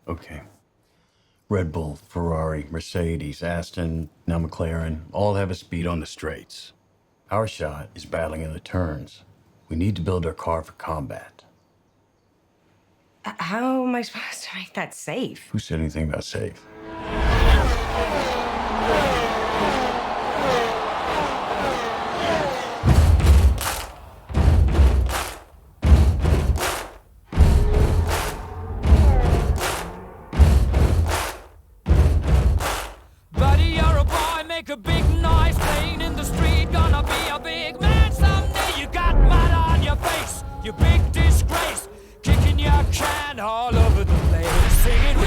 Okay. Red Bull, Ferrari, Mercedes, Aston, now McLaren, all have a speed on the straights. Our shot is battling in the turns. We need to build our car for combat. How am I supposed to make that safe? Who said anything about safe? Buddy, you're a boy, make a big noise, playing in the street, gonna be a big man someday. You got mud on your face, you big disgrace, kicking your can all over the place, singing.